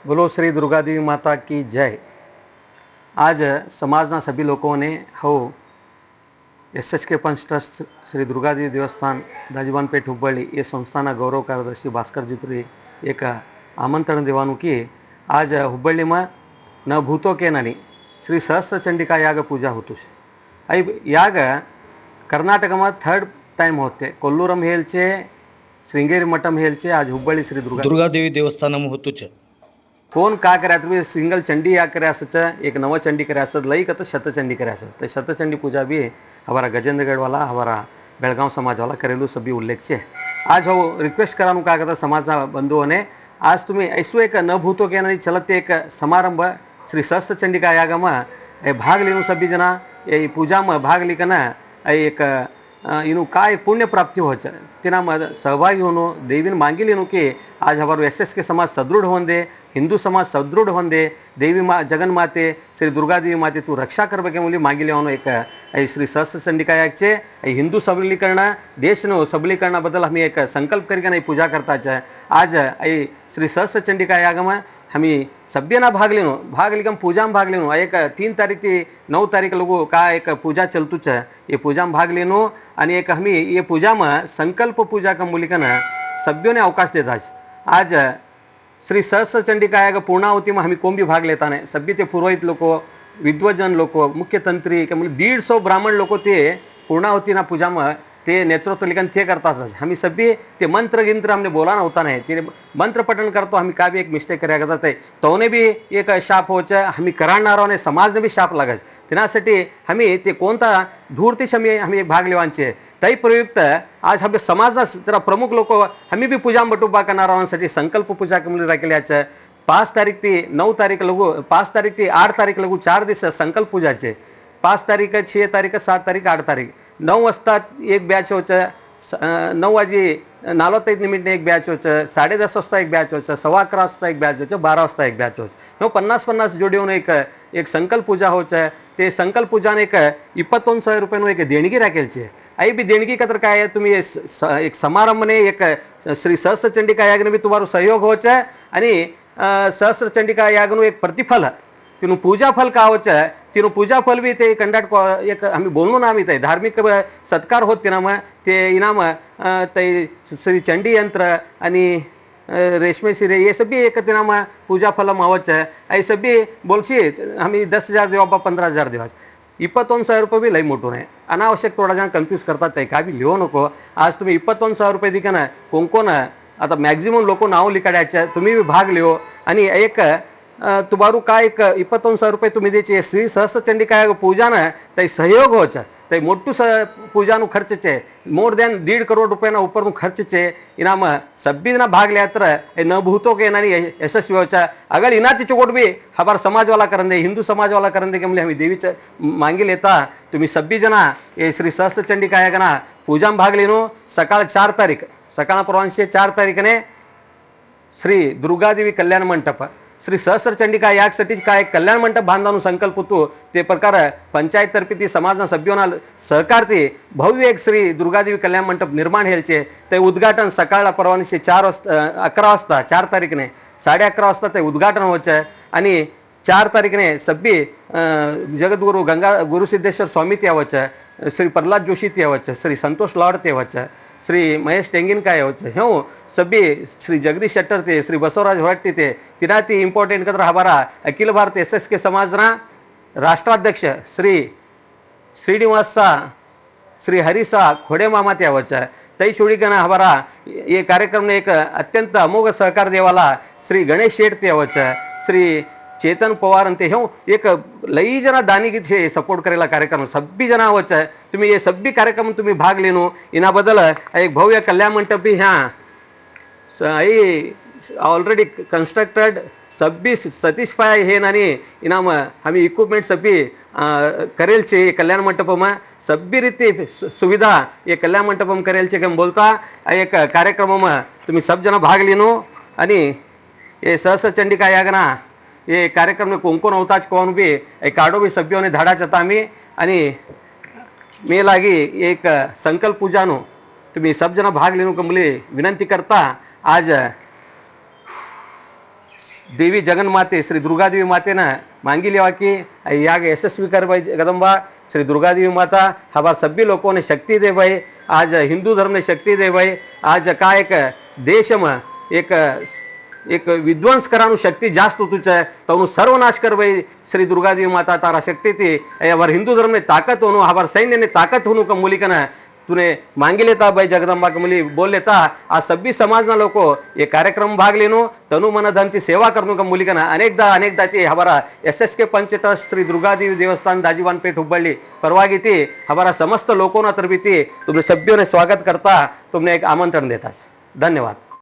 बोलो श्री दुर्गा देवी माता की जय। आज समाजना सभी लोगों ने हो SSK पंच ट्रस्ट श्री दुर्गा देवी देवस्थान दाजीबानपेठ हुब्बಳ್ಳಿ ये संस्थाना गौरव कार्यदर्शी भास्कर जितुरी एक आमंत्रण देवानु की आज हुब्बಳ್ಳಿ में न भूतो के ननी श्री सहस्त्र चंडिका याग पूजा होतो आई याग कर्नाटक में थर्ड टाइम होते कोल्लूरम हेल्चे श्रृंगेरी मठम हेल्चे आज हुब्बಳ್ಳಿ श्री दुर्गा देवी देवस्थानम होतुच कोण का करायचं तुम्ही सिंगल चंडी या करे असं एक नव चंडी करे असं लई का तर शतचंडी करे असं तर शतचंडी पूजा भी हमारा गजेंद्रगढ़ वाला हमारा बेलगांव समाज वाला करेलू सभी उल्लेख से आज हो रिक्वेस्ट करानु का करता समाज बंधुओं ने आज तुम्ही ऐसो एक न भूतो के नहीं चलते एक समारंभ श्री सहस्त्र चंडिका याग में भाग लेनु सभी जना ये पूजा में भाग लेकना एक इनु काय पुण्य प्राप्ति हो तिना सहभागी होनो देवीन मांगिलेनु की आज हमारे SSK समाज सदृढ़ होंदे हिंदू समाज सदृढ़ होंदे देवी जगन माते श्री दुर्गा देवी माते तू रक्षा करबेके मुली मागिले होनो एक श्री सहस्त्र चंडिका यागचे हिंदू सबलीकरण देशनो सबलीकरण बदल हमें एक संकल्प करके पूजा करता है। आज श्री सहस्त्र चंडिका याग में हमी सभ्यना भाग लेकम पूजा में भाग लेनो एक 3 तारीख थी 9 तारीख लोगों का एक पूजा चलतूच है ये पूजा में भाग लेनो आणि एक हमी ये पूजा में संकल्प पूजा का मूलिकन सभ्यों ने अवकाश देता आज श्री सहस्त्र चंडिका याग पूर्णावती में हमें कोण भी भाग लेता नहीं सभी ते पुरोहित लोक विद्वजन लोक मुख्य तंत्री के मतलब 150 ब्राह्मण लोक ते पूर्णावतीना पूजा में ते नेतृत्व लेखन ते करता हमी सभी ते मंत्र गिंत्र हमने बोला नव्हता नाही ते मंत्र पठण करतो हमी का भी एक मिस्टेक कराया करता ते तोने भी एक शाप होच हमी कराणारोने समाजने भी शाप लागायच त्यासाठी हमी ते कोणता धूर्तीश हमी भाग लेवांचे तई प्रयुक्त आज हमें समाज जरा प्रमुख लोक हमी भी पूजा बटुबा करणारांसाठी संकल्प पूजा कमली राखल्याचं 5 तारीख ते 9 तारीख लगू 5 तारीख ते 8 तारीख लगू 4 दिवस संकल्प पूजाचे 5 तारीख 6 तारीख 7 तारीख 8 तारीख 9 वाजता एक बॅच होचं 9 वाजे 45 निमित्त एक बॅच होचं 10:30 वाजता एक बॅच होचं 11:15 वाजता एक बॅच होचं 12 वाजता एक बॅच होचं 50-50 जोडी होऊन एक संकल्प पूजा होचं ते संकल्प पूजाने एक 21,000 रुपये एक देणगी राखेलची आई भी देणगी का तर काय तुम्ही एक समारंभ ने एक श्री सहस्त्र चंडिका यागने भी तुम्हारो सहयोग होच आणि सहस्त्र चंडिका यागनु एक प्रतिफल तिनु पूजा फल का होच तिनु पूजा फल भी ते कंडक्ट एक आम्ही बोलनो ना आम्ही ते धार्मिक सत्कार होत तिना मग ते इनाम ते श्री चंडी यंत्र आणि रेशमे सिरे ये सभी एक तिना मग पूजा फल मावच आई सभी बोलशी आम्ही 10,000 देवा 15,000 देवा 21,000 रुपये भी लई मोठो नाही अनावश्यक थोडा जण कन्फ्यूज करतात ते का भी लिहो नको आज तुम्ही 21,000 रुपये दिका ना कोण आता मॅक्झिमम लोक नाव लिकाड्याचे तुम्ही भी भाग लिहो आणि एक तुम्हारू का एक 21,000 रुपये तुम्ही द्यायचे श्री सहस्त्र चंडिका पूजा ना ते सहयोग होच ते मोटू पूजा खर्च चे मोर देन 1.5 करोड़ रुपये ऊपर खर्च चे इनाम सभी ना भाग लिया न भूतो के नानी यशस्वी होचा अगर इनाची चोट भी हमारा समाज वाला करन दे हिंदू समाज वाला करन दे के हमें देवी मांगी लेता तुम्ही सभी जना ये श्री सहस्त्र चंडिका यागना पूजा में भाग लेनो सकाळ 4 तारीख सकाळ परवानशी 4 तारीख ने श्री दुर्गा देवी कल्याण मंडप श्री सहस्त्र चंडिका यागसाठी काय कल्याण मंडप बांधવાનું संकल्प होतो ते प्रकार पंचायत तर्फे ती समाजना सभ्योना सहकार ते भव्य एक श्री दुर्गादेवी कल्याण मंडप निर्माण हेलचे ते उद्घाटन सकाळला परवानशी 11 वाजता 4 तारीखने 11:30 वाजता ते उद्घाटन होचे आणि 4 तारीखने सभी जगद्गुरु गंगा गुरुसिद्धेश्वर स्वामी त्यावचे श्री प्रल्हाद जोशी त्यावचे श्री संतोष लॉर्ड त्यावचे श्री महेश टेंगिनकाय होचे ह्यो सभी श्री जगदीश शेट्टर थे श्री बसवराज होट्टी थे तिना ती इंपॉर्टेंट कदर हमारा अखिल भारत SSK समाजना राष्ट्राध्यक्ष श्री श्रीनिवास सा श्री हरिसा खोडे मामा त्यावचा तई छोड़ीकना हमारा ये कार्यक्रम ने एक अत्यंत अमोघ सहकार देवाला श्री गणेश शेठ त्यावचा श्री चेतन पवार अंते ह्यो एक लई जना दानी छे सपोर्ट करेला कार्यक्रम सभी जना होच तुम्ही ये सभी कार्यक्रम तुम्ही भाग लेनो इना बदल एक भव्य कल्याण मंडप भी हाँ ऑलरेडी कंस्ट्रक्टेड सभी सैटिस्फाई है नानी इनाम हमें इक्विपमेंट सभी करेल छे कल्याण मंडप में सभी रीति सुविधा ये कल्याण मंडप में करेल छे केम बोलता एक कार्यक्रम में तुम्ही सब जना भाग लेनो आणि ये सहस्त्र चंडिका यागना ये कार्यक्रम में कोण अवताच कोण भी एक काढो भी सभ्यों ने धाडा चता मी आणि मे लागी एक संकल्प पूजानो तुम्ही सब जना भाग लेनो कमले विनंती करता आज देवी जगन्माते श्री दुर्गादेवी मातेनं मांगी लेवा कि याग यशस्वी कर भाई जगदम्बा श्री दुर्गादेवी माता हमार सभी लोगों ने शक्ति दे भाई। आज हिंदू धर्म ने शक्ति दे भाई। आज का एक देश में एक विध्वंस करानु शक्ति जास्त होतुच है तो सर्वनाश कर भाई श्री दुर्गादेवी माता तारा शक्ति थी हमार हिंदू धर्म ने ताकत होनु हमार सैन्य ने ताकत होनु का मूलिकन तूने मांगी लेता भाई जगदम्बा के मुली बोल लेता। आज सभी समाजना लोग ये कार्यक्रम भाग लेनो तनु मन धन की सेवा करने का मूलिकन अनेकदा ती हमारा SSK पंचट्रस्ट श्री दुर्गादेवी देवस्थान दाजीवान पेठ हुब्बಳ್ಳಿ परवागी थी हमारा समस्त लोगों ना तरबी थी तुमने सभ्यों ने स्वागत करता तुमने एक आमंत्रण देता। धन्यवाद।